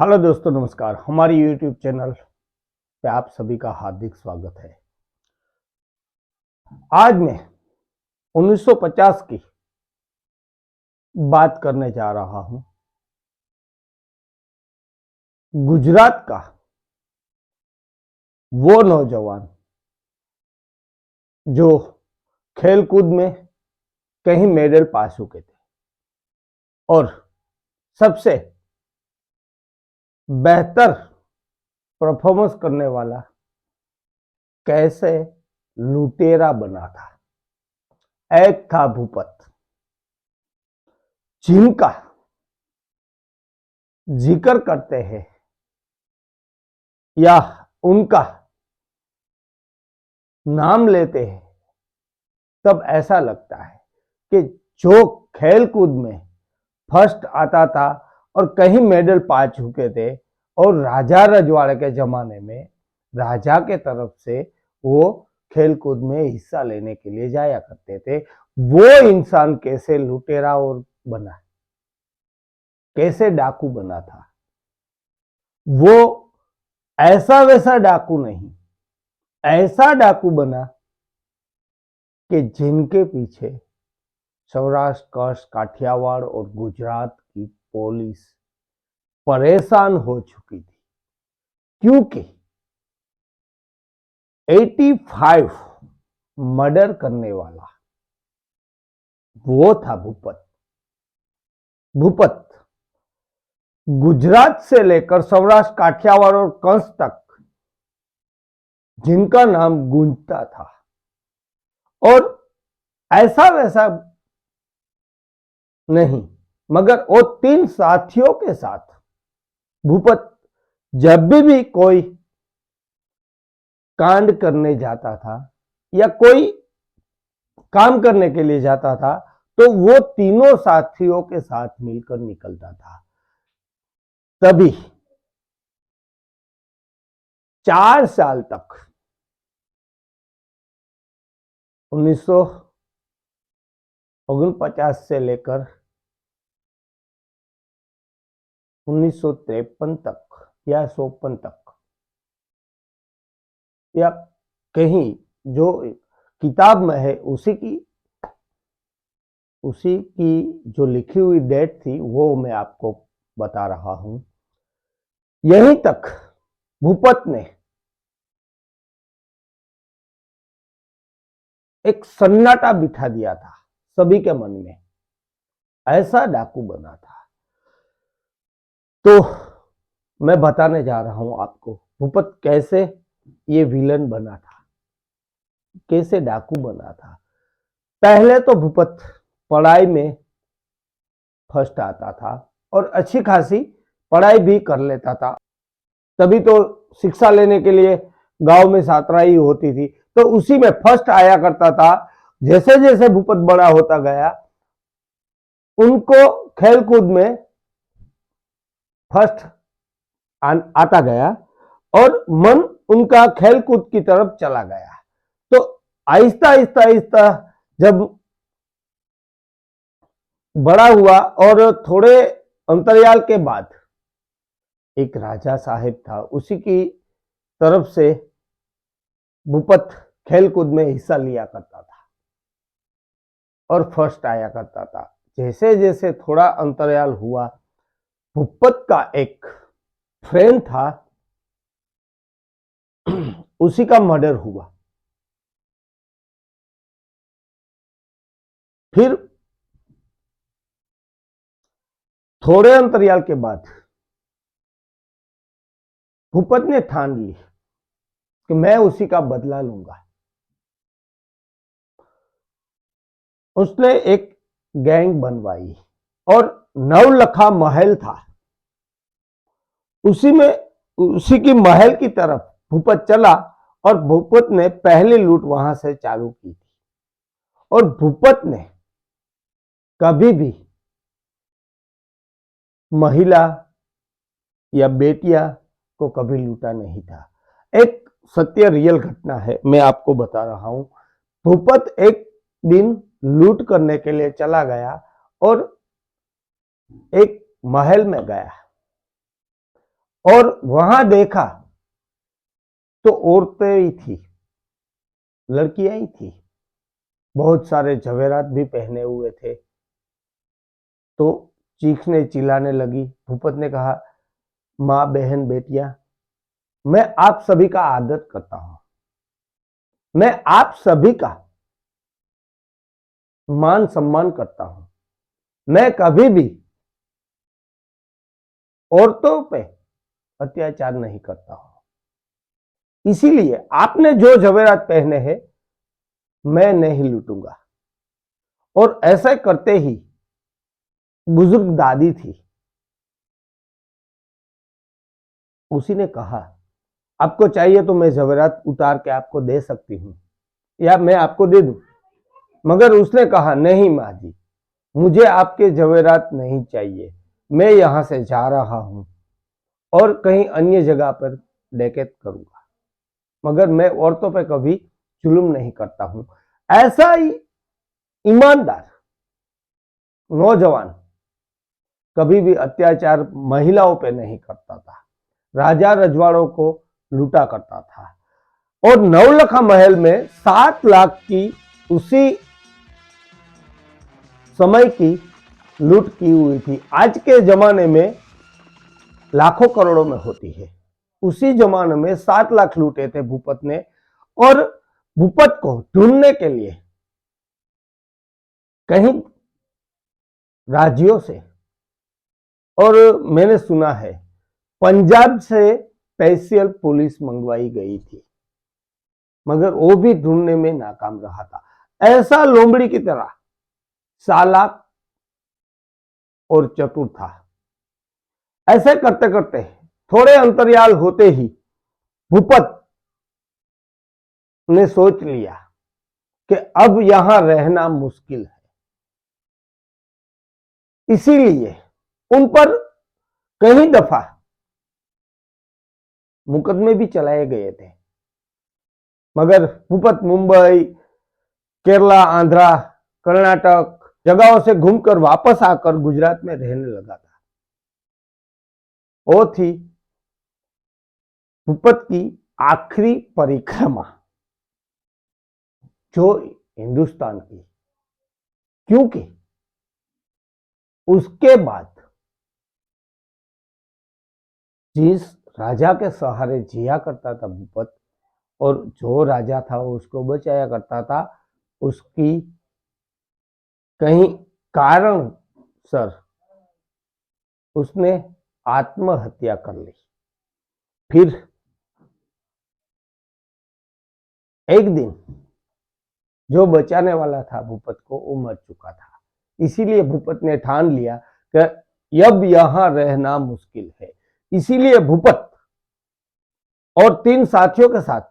Hello दोस्तों, नमस्कार। हमारी यूट्यूब चैनल पे आप सभी का हार्दिक स्वागत है। आज मैं 1950 की बात करने जा रहा हूं। गुजरात का वो नौजवान जो खेलकूद में कई मेडल पा चुके थे और सबसे बेहतर परफॉर्मेंस करने वाला कैसे लुटेरा बना था। एक था भूपत, जिनका जिक्र करते हैं या उनका नाम लेते हैं तब ऐसा लगता है कि जो खेल कूद में फर्स्ट आता था और कई मेडल पा चुके थे और राजा रजवाड़े के जमाने में राजा के तरफ से वो खेल कूद में हिस्सा लेने के लिए जाया करते थे, वो इंसान कैसे लुटेरा और बना, कैसे डाकू बना था। वो ऐसा वैसा डाकू नहीं, ऐसा डाकू बना कि जिनके पीछे सौराष्ट्र, कच्छ, काठियावाड़ और गुजरात की पुलिस परेशान हो चुकी थी, क्योंकि 85 मर्डर करने वाला वो था भूपत। भूपत गुजरात से लेकर सौराष्ट्र, काठियावाड़ और कच्छ तक जिनका नाम गूंजता था, और ऐसा वैसा नहीं, मगर वो 3 साथियों के साथ भूपत जब भी कोई कांड करने जाता था या कोई काम करने के लिए जाता था तो वो तीनों साथियों के साथ मिलकर निकलता था। तभी 4 साल तक 1949 से लेकर 1953 तक या 54 तक या कहीं जो किताब में है उसी की जो लिखी हुई डेट थी वो मैं आपको बता रहा हूं। यहीं तक भूपत ने एक सन्नाटा बिठा दिया था सभी के मन में, ऐसा डाकू बना था। तो मैं बताने जा रहा हूं आपको भूपत कैसे ये विलन बना था, कैसे डाकू बना था। पहले तो भूपत पढ़ाई में फर्स्ट आता था और अच्छी खासी पढ़ाई भी कर लेता था। तभी तो शिक्षा लेने के लिए गांव में छात्राई होती थी, तो उसी में फर्स्ट आया करता था। जैसे जैसे भूपत बड़ा होता गया, उनको खेलकूद में फर्स्ट आता गया और मन उनका खेलकूद की तरफ चला गया। तो आहिस्ता आहिस्ता आहिस्ता जब बड़ा हुआ और थोड़े अंतराल के बाद एक राजा साहेब था, उसी की तरफ से भूपत खेलकूद में हिस्सा लिया करता था और फर्स्ट आया करता था। जैसे जैसे थोड़ा अंतराल हुआ, भूपत का एक फ्रेंड था, उसी का मर्डर हुआ। फिर थोड़े अंतराल के बाद भूपत ने ठान ली कि मैं उसी का बदला लूंगा। उसने एक गैंग बनवाई और नवलखा महल था, उसी की महल की तरफ भूपत चला और भूपत ने पहली लूट वहां से चालू की थी। और भूपत ने कभी भी महिला या बेटियां को कभी लूटा नहीं था। एक सत्य रियल घटना है, मैं आपको बता रहा हूं। भूपत एक दिन लूट करने के लिए चला गया और एक महल में गया और वहां देखा तो औरतें ही थी, लड़कियां ही थी, बहुत सारे जवेरात भी पहने हुए थे। तो चीखने चिल्लाने लगी। भूपत ने कहा, माँ बहन बेटियां, मैं आप सभी का आदर करता हूं, मैं आप सभी का मान सम्मान करता हूं, मैं कभी भी औरतों पे अत्याचार नहीं करता हूं। इसीलिए आपने जो जवेरात पहने हैं मैं नहीं लूटूंगा। और ऐसा करते ही बुजुर्ग दादी थी, उसी ने कहा, आपको चाहिए तो मैं जवेरात उतार के आपको दे सकती हूं या मैं आपको दे दूं। मगर उसने कहा, नहीं माँ जी, मुझे आपके जवेरात नहीं चाहिए, मैं यहां से जा रहा हूं और कहीं अन्य जगह पर डकैत करूंगा, मगर मैं औरतों पर कभी जुल्म नहीं करता हूं। ऐसा ही ईमानदार नौजवान कभी भी अत्याचार महिलाओं पे नहीं करता था, राजा रजवाड़ों को लूटा करता था। और नवलखा महल में 7 लाख की उसी समय की लूट की हुई थी। आज के जमाने में लाखों करोड़ों में होती है, उसी जमाने में 7 लाख लूटे थे भूपत ने। और भूपत को ढूंढने के लिए कहीं राज्यों से, और मैंने सुना है पंजाब से स्पेशल पुलिस मंगवाई गई थी, मगर वो भी ढूंढने में नाकाम रहा था। ऐसा लोमड़ी की तरह चालाक और चतुर था। ऐसे करते करते थोड़े अंतरियाल होते ही भूपत ने सोच लिया कि अब यहां रहना मुश्किल है। इसीलिए उन पर कई दफा मुकदमे भी चलाए गए थे, मगर भूपत मुंबई, केरला, आंध्रा, कर्नाटक जगहों से घूमकर वापस आकर गुजरात में रहने लगा था। वो थी भूपत की आखिरी परिक्रमा जो हिंदुस्तान की, क्योंकि उसके बाद जिस राजा के सहारे जिया करता था भूपत, और जो राजा था वो उसको बचाया करता था, उसकी कहीं कारण सर उसने आत्महत्या कर ली। फिर एक दिन जो बचाने वाला था भूपत को वो मर चुका था। इसीलिए भूपत ने ठान लिया कि अब यहां रहना मुश्किल है। इसीलिए भूपत और 3 साथियों के साथ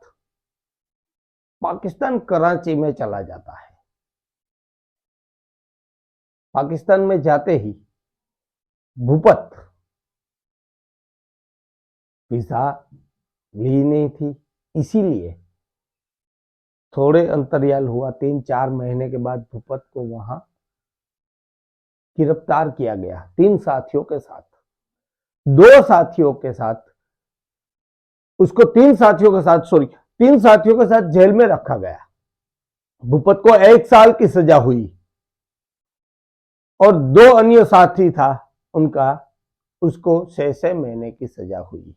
पाकिस्तान कराची में चला जाता है। पाकिस्तान में जाते ही भूपत वीजा ली नहीं थी, इसीलिए थोड़े अंतरियाल हुआ, 3-4 महीने के बाद भूपत को वहां गिरफ्तार किया गया 3 साथियों के साथ। 2 साथियों के साथ उसको 3 साथियों के साथ जेल में रखा गया। भूपत को 1 साल की सजा हुई और 2 अन्य साथी था उनका, उसको 6-6 महीने की सजा हुई।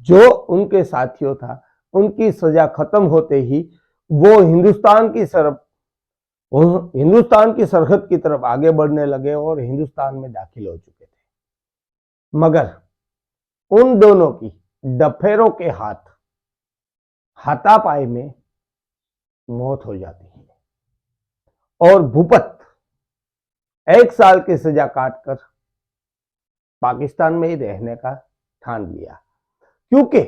जो उनके साथियों था उनकी सजा खत्म होते ही वो हिंदुस्तान की सरहद की तरफ आगे बढ़ने लगे और हिंदुस्तान में दाखिल हो चुके थे। मगर उन दोनों की डफेरों के हाथापाई में मौत हो जाती है और भूपत 1 साल की सजा काटकर पाकिस्तान में ही रहने का ठान लिया, क्योंकि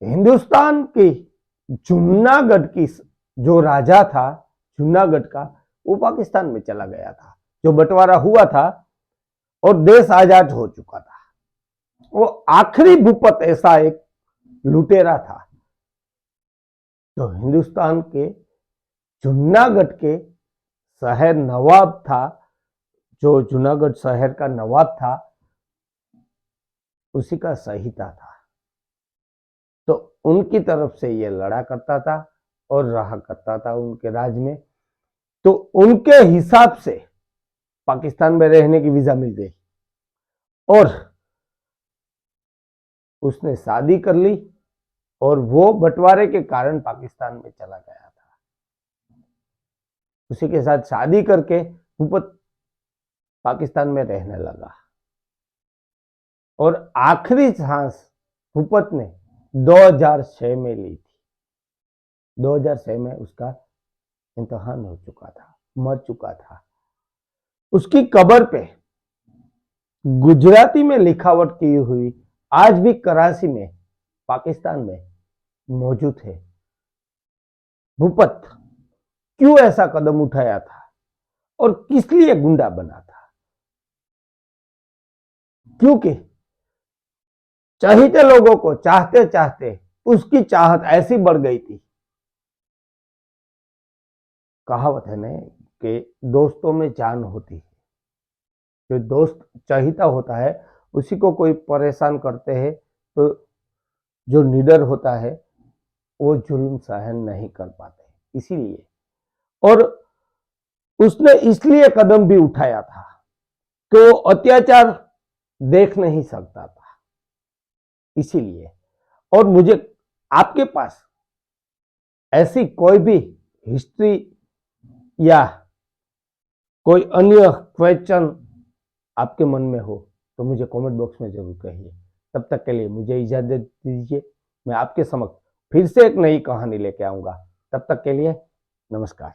हिंदुस्तान की जूनागढ़ की जो राजा था जूनागढ़ का, वो पाकिस्तान में चला गया था। जो बंटवारा हुआ था और देश आजाद हो चुका था। वो आखिरी भूपत ऐसा एक लुटेरा था जो हिंदुस्तान के जूनागढ़ के शहर नवाब था, जो जूनागढ़ शहर का नवाब था, उसी का सहिता था। तो उनकी तरफ से ये लड़ा करता था और रहा करता था उनके राज में। तो उनके हिसाब से पाकिस्तान में रहने की वीजा मिल गई और उसने शादी कर ली और वो बंटवारे के कारण पाकिस्तान में चला गया था। उसी के साथ शादी करके भूपत पाकिस्तान में रहने लगा और आखिरी सांस भूपत ने 2006 में ली थी। 2006 में उसका इंतहान हो चुका था, मर चुका था। उसकी कब्र पे गुजराती में लिखावट की हुई आज भी कराची में, पाकिस्तान में मौजूद है। भूपत क्यों ऐसा कदम उठाया था और किस लिए गुंडा बना था? क्योंकि चाहते लोगों को चाहते चाहते उसकी चाहत ऐसी बढ़ गई थी। कहावत है ना कि दोस्तों में जान होती है। जो दोस्त चाहता होता है उसी को कोई परेशान करते हैं तो जो निडर होता है वो जुल्म सहन नहीं कर पाते। इसीलिए और उसने इसलिए कदम भी उठाया था कि वो अत्याचार देख नहीं सकता था, इसीलिए। और मुझे आपके पास ऐसी कोई भी हिस्ट्री या कोई अन्य क्वेश्चन आपके मन में हो तो मुझे कमेंट बॉक्स में जरूर कहिए। तब तक के लिए मुझे इजाजत दीजिए। मैं आपके समक्ष फिर से एक नई कहानी लेके आऊंगा। तब तक के लिए नमस्कार।